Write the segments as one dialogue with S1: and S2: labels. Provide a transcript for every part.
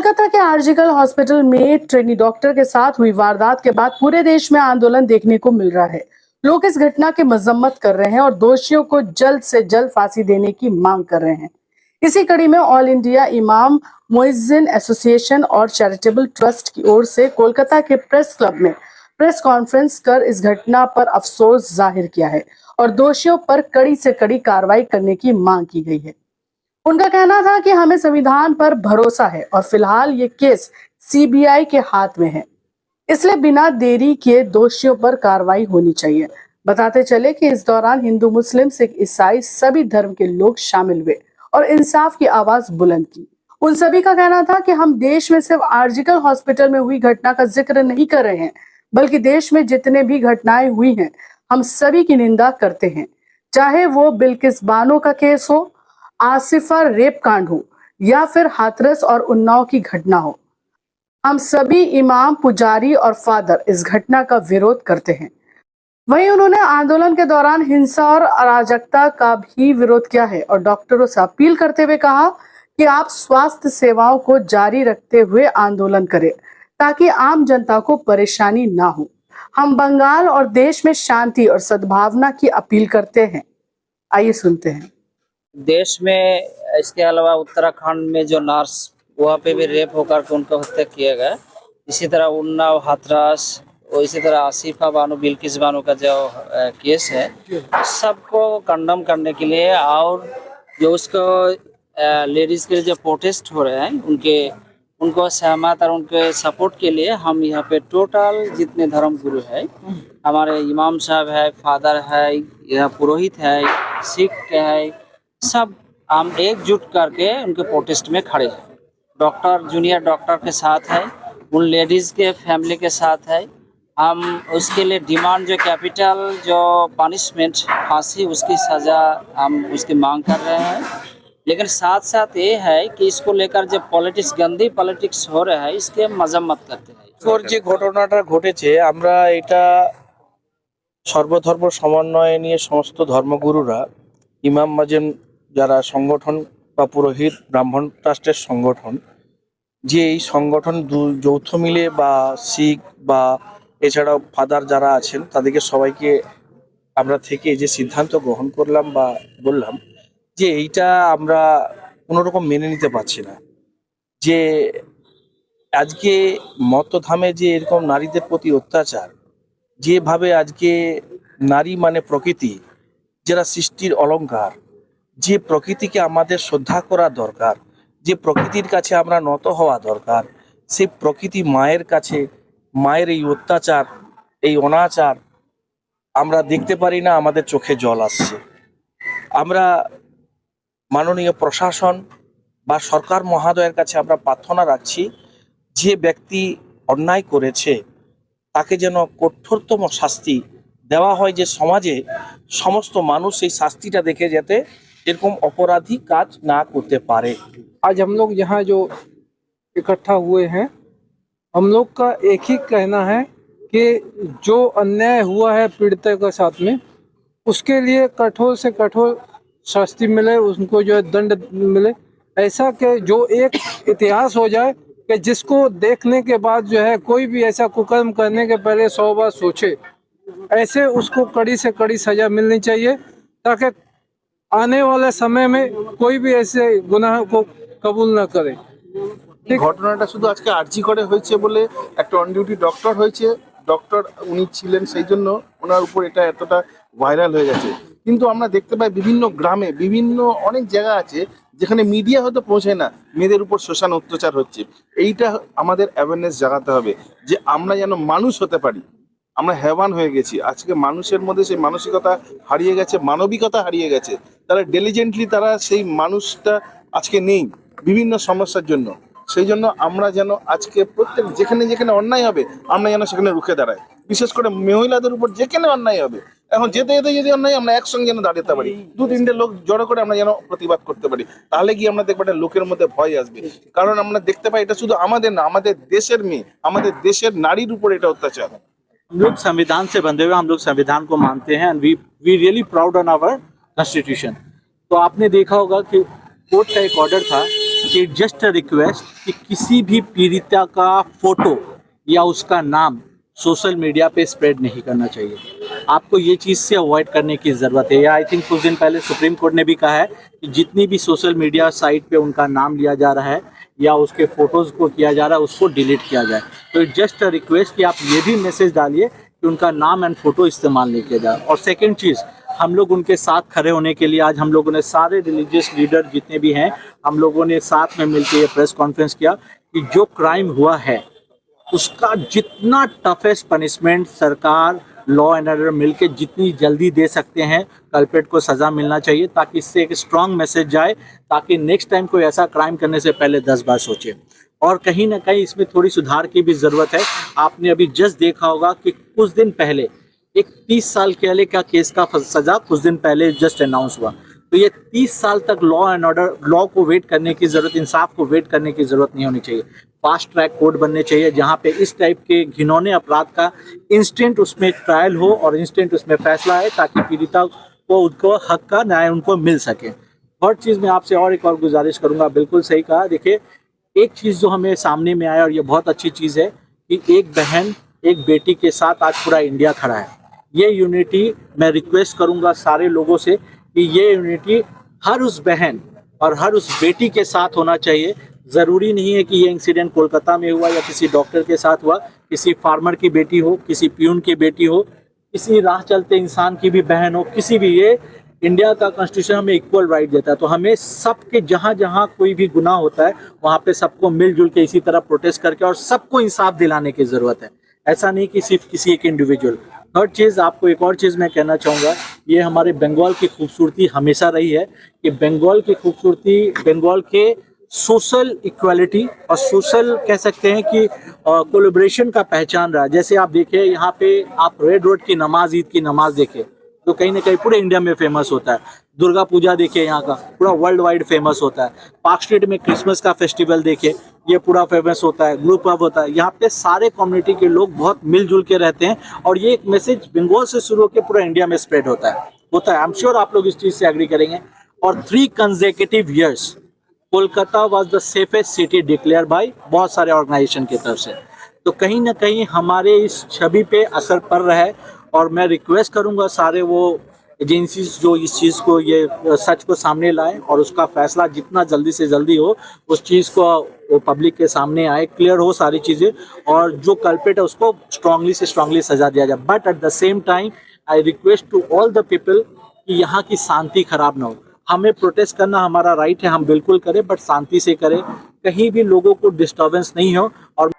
S1: कोलकाता के आरजीकर हॉस्पिटल में trainee doctor के साथ हुई वारदात के बाद पूरे देश में आंदोलन देखने को मिल रहा है। लोग इस घटना की मजम्मत कर रहे हैं और दोषियों को जल्द से जल्द फांसी देने की मांग कर रहे हैं। इसी कड़ी में ऑल इंडिया इमाम मुइज्जिन एसोसिएशन और चैरिटेबल ट्रस्ट की ओर से कोलकाता के प्रेस क्लब में प्रेस कॉन्फ्रेंस कर इस घटना पर अफसोस जाहिर किया है और दोषियों पर कड़ी से कड़ी कार्रवाई करने की मांग की गई है। उनका कहना था कि हमें संविधान पर भरोसा है और फिलहाल ये केस सीबीआई के हाथ में है, इसलिए बिना देरी किए दोषियों पर कार्रवाई होनी चाहिए। बताते चले कि इस दौरान हिंदू, मुस्लिम, सिख, ईसाई सभी धर्म के लोग शामिल हुए और इंसाफ की आवाज बुलंद की। उन सभी का कहना था कि हम देश में सिर्फ आरजीकर हॉस्पिटल में हुई घटना का जिक्र नहीं कर रहे हैं, बल्कि देश में जितने भी घटनाएं हुई हैं हम सभी की निंदा करते हैं, चाहे वो बिल्किस बानो का केस हो, आसिफा रेप कांड हो या फिर हाथरस और उन्नाव की घटना हो। हम सभी इमाम, पुजारी और फादर इस घटना का विरोध करते हैं। वहीं उन्होंने आंदोलन के दौरान हिंसा और अराजकता का भी विरोध किया है और डॉक्टरों से अपील करते हुए कहा कि आप स्वास्थ्य सेवाओं को जारी रखते हुए आंदोलन करें ताकि आम जनता को परेशानी ना हो। हम बंगाल और देश में शांति और सद्भावना की अपील करते हैं। आइए सुनते हैं।
S2: देश में इसके अलावा उत्तराखंड में जो नर्स वहाँ पे भी रेप होकर के उनका हत्या किया गया, इसी तरह उन्नाव, हाथरस और इसी तरह आसिफा बानो, बिल्किस बानो का जो केस है, सबको कंडम करने के लिए और जो उसको लेडीज के जो प्रोटेस्ट हो रहे हैं उनको सहमत और उनके सपोर्ट के लिए हम यहाँ पे टोटल जितने धर्म गुरु है, हमारे इमाम साहब है, फादर है, यह पुरोहित है, सिख है, सब हम एकजुट करके उनके प्रोटेस्ट में खड़े हैं। डॉक्टर, जूनियर डॉक्टर के साथ है, उन लेडीज़ के फैमिली के साथ है। हम उसके लिए डिमांड जो कैपिटल जो पनिशमेंट फांसी उसकी सज़ा हम उसकी मांग कर रहे हैं। लेकिन साथ साथ ये है कि इसको लेकर जो पॉलिटिक्स, गंदी पॉलिटिक्स हो रहा है, इसके मजम्मत करते हैं।
S3: और যে ঘটনাটা ঘটেছে আমরা এটা সর্বধর্ম সমন্বয় নিয়ে সমস্ত ধর্মগুরুরা, ইমাম মাজেম যারা সংগঠন বা পুরোহিত ব্রাহ্মণ ট্রাস্টের সংগঠন, যে এই সংগঠন যৌথ মিলে বা শিখ বা এছাড়াও ফাদার যারা আছেন তাদেরকে সবাইকে আমরা থেকে যে সিদ্ধান্ত গ্রহণ করলাম বা বললাম যে এইটা আমরা কোনোরকম মেনে নিতে পারছি না, যে আজকে মতধামে যে এরকম নারীদের প্রতি অত্যাচার, যেভাবে আজকে নারী মানে প্রকৃতি, যারা সৃষ্টির অলংকার, যে প্রকৃতিকে আমাদের শ্রদ্ধা করা দরকার, যে প্রকৃতির কাছে আমরা নত হওয়া দরকার, সেই প্রকৃতি মায়ের কাছে মায়ের এই অত্যাচার, এই অনাচার আমরা দেখতে পারি না, আমাদের চোখে জল আসছে। আমরা মাননীয় প্রশাসন বা সরকার মহোদয়ের কাছে আমরা প্রার্থনা রাখছি, যে ব্যক্তি অন্যায় করেছে তাকে যেন কঠোরতম শাস্তি দেওয়া হয়, যে সমাজে সমস্ত মানুষ এই শাস্তিটা দেখে যাতে এরকম অপরাধী কাজ না করতে পারে।
S4: आज हम लोग यहाँ जो इकट्ठा हुए हैं, हम लोग का एक ही कहना है कि जो अन्याय हुआ है पीड़िता के साथ में, उसके लिए कठोर से कठोर शास्ति मिले, उनको जो है दंड मिले। ऐसा कि जो एक इतिहास हो जाए कि जिसको देखने के बाद जो है कोई भी ऐसा कुकर्म करने के पहले 100 बार सोचे, ऐसे उसको कड़ी से कड़ी सजा मिलनी चाहिए ताकि आने वाले समय में कोई भी ऐसे गुनाह को कबूल न करे।
S5: ঘটনাটা শুধু আজকে আরজি করে হয়েছে বলে একটা অন ডিউটি ডক্টর হয়েছে, ডক্টর উনি ছিলেন, সেই জন্য ওনার উপর এটা এতটা ভাইরাল হয়ে গেছে। কিন্তু আমরা দেখতে পাই বিভিন্ন গ্রামে বিভিন্ন অনেক জায়গা আছে যেখানে মিডিয়া হয়তো পৌঁছায় না, মেয়েদের উপর শোষণ অত্যাচার হচ্ছে। এইটা আমাদের অ্যাওয়ারনেস জাগাতে হবে যে আমরা যেন মানুষ হতে পারি। আমরা হেওয়ান হয়ে গেছি, আজকে মানুষের মধ্যে সেই মানসিকতা হারিয়ে গেছে, মানবিকতা হারিয়ে গেছে। তারা ডেলিজেন্টলি তারা সেই মানুষটা আজকে নেই বিভিন্ন সমস্যার জন্য। সেই জন্য আমরা যেন আজকে প্রত্যেক যেখানে যেখানে অন্যায় হবে আমরা যেন সেখানে রুখে দাঁড়াই, বিশেষ করে মহিলাদের উপর যেখানে অন্যায় হবে। এখন যেতে যেতে যদি অন্যায় আমরা একসঙ্গে যেন দাঁড়াতে পারি, 2-3টে লোক জড়ো করে আমরা যেন প্রতিবাদ করতে পারি, তাহলে কি আমরা দেখবো একটা লোকের মধ্যে ভয় আসবে। কারণ আমরা দেখতে পাই এটা শুধু আমাদের না, আমাদের দেশের মেয়ে, আমাদের দেশের নারীর উপর এটা অত্যাচার।
S6: हम लोग संविधान से बंधे हुए, हम लोग संविधान को मानते हैं and we really proud on our constitution. तो आपने देखा होगा कि कोर्ट का एक ऑर्डर था कि जस्ट अ रिक्वेस्ट कि किसी भी पीड़िता का फोटो या उसका नाम सोशल मीडिया पे स्प्रेड नहीं करना चाहिए। आपको ये चीज़ से अवॉइड करने की ज़रूरत है। या आई थिंक कुछ दिन पहले सुप्रीम कोर्ट ने भी कहा है कि जितनी भी सोशल मीडिया साइट पे उनका नाम लिया जा रहा है या उसके फोटोज़ को किया जा रहा है उसको डिलीट किया जाए। तो जस्ट अ रिक्वेस्ट कि आप ये भी मैसेज डालिए कि उनका नाम एंड फोटो इस्तेमाल नहीं किया जाए। और सेकेंड चीज़, हम लोग उनके साथ खड़े होने के लिए आज हम लोगों ने सारे रिलीजियस लीडर जितने भी हैं हम लोगों ने साथ में मिलकर ये प्रेस कॉन्फ्रेंस किया कि जो क्राइम हुआ है उसका जितना टफेस्ट पनिशमेंट सरकार लॉ एंड ऑर्डर मिलके जितनी जल्दी दे सकते हैं कल्प्रिट को सज़ा मिलना चाहिए, ताकि इससे एक स्ट्रांग मैसेज जाए ताकि नेक्स्ट टाइम कोई ऐसा क्राइम करने से पहले 10 बार सोचे। और कहीं ना कहीं इसमें थोड़ी सुधार की भी ज़रूरत है। आपने अभी जस्ट देखा होगा कि कुछ दिन पहले एक 30 साल पहले का केस का सज़ा कुछ दिन पहले जस्ट अनाउंस हुआ। तो ये 30 साल तक लॉ एंड ऑर्डर लॉ को वेट करने की ज़रूरत, इंसाफ को वेट करने की ज़रूरत नहीं होनी चाहिए। फास्ट ट्रैक कोर्ट बनने चाहिए जहाँ पे इस टाइप के घिनौने अपराध का इंस्टेंट उसमें ट्रायल हो और इंस्टेंट उसमें फैसला है ताकि पीड़िता को उनको हक का न्याय उनको मिल सके। हर चीज़ में आपसे और एक और गुजारिश करूँगा, बिल्कुल सही कहा। देखिए एक चीज़ जो हमें सामने में आया और ये बहुत अच्छी चीज़ है कि एक बहन एक बेटी के साथ आज पूरा इंडिया खड़ा है। ये यूनिटी मैं रिक्वेस्ट करूँगा सारे लोगों से कि ये यूनिटी हर उस बहन और हर उस बेटी के साथ होना चाहिए। ज़रूरी नहीं है कि ये इंसिडेंट कोलकाता में हुआ या किसी डॉक्टर के साथ हुआ, किसी फार्मर की बेटी हो, किसी प्यून की बेटी हो, किसी राह चलते इंसान की भी बहन हो, किसी भी, ये इंडिया का कॉन्स्टिट्यूशन हमें इक्वल राइट देता है। तो हमें सबके जहाँ जहाँ कोई भी गुनाह होता है वहाँ पे सबको मिलजुल के इसी तरह प्रोटेस्ट करके और सबको इंसाफ दिलाने की ज़रूरत है। ऐसा नहीं कि सिर्फ किसी एक इंडिविजुअल। थर्ड चीज़, आपको एक और चीज़ मैं कहना चाहूँगा, ये हमारे बंगाल की खूबसूरती हमेशा रही है कि बंगाल की खूबसूरती बंगाल के सोशल इक्वालिटी और सोशल कह सकते हैं कि कोलैबोरेशन का पहचान रहा है। जैसे आप देखिए यहाँ पे आप रेड रोड की नमाज, ईद की नमाज देखिए तो कहीं ना कहीं पूरे इंडिया में फेमस होता है। दुर्गा पूजा देखिए यहाँ का पूरा वर्ल्ड वाइड फेमस होता है। पार्क स्ट्रीट में क्रिसमस का फेस्टिवल देखिए, ये पूरा फेमस होता है। ग्रुप अप होता है। यहाँ पे सारे कम्युनिटी के लोग बहुत मिलजुल के रहते हैं और ये एक मैसेज बंगाल से शुरू होकर पूरा इंडिया में स्प्रेड होता है। आई एम श्योर आप लोग इस चीज़ से एग्री करेंगे। और 3 consecutive years Kolkata was the safest city declare by बहुत सारे ऑर्गेनाइजेशन की तरफ से। तो कहीं ना कहीं हमारे इस छवि पे असर पड़ रहा है और मैं रिक्वेस्ट करूंगा सारे वो एजेंसीज जो इस चीज़ को, ये सच को सामने लाएं और उसका फैसला जितना जल्दी से जल्दी हो उस चीज़ को वो पब्लिक के सामने आए, क्लियर हो सारी चीज़ें और जो कल्प्रिट है उसको स्ट्रांगली से स्ट्रांगली सजा दिया जाए। But at the same time I request to all the people कि यहाँ की शांति खराब ना हो। हमें प्रोटेस्ट करना हमारा राइट है, हम बिल्कुल करें, बट शांति से करें, कहीं भी लोगों को डिस्टर्बेंस नहीं हो। और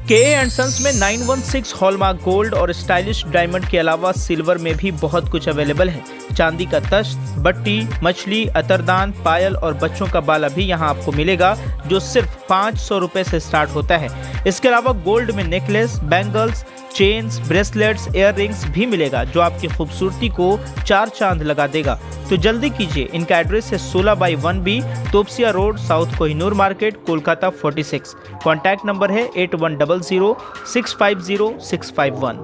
S7: के एंड सन्स में 916 हॉलमार्क गोल्ड और स्टाइलिश डायमंड के अलावा सिल्वर में भी बहुत कुछ अवेलेबल है। चांदी का तश्त, बट्टी, मछली, अतरदान, पायल और बच्चों का बाला भी यहाँ आपको मिलेगा जो सिर्फ 500 रुपए से स्टार्ट होता है। इसके अलावा गोल्ड में necklace, bangles, chains, bracelets, ear rings भी मिलेगा जो आपकी खूबसूरती को 4 चांद लगा देगा। तो जल्दी कीजिए, इनका एड्रेस है 16/1B Topsia road, south Kohinoor market, Kolkata 46। Contact number है 8100 650 651।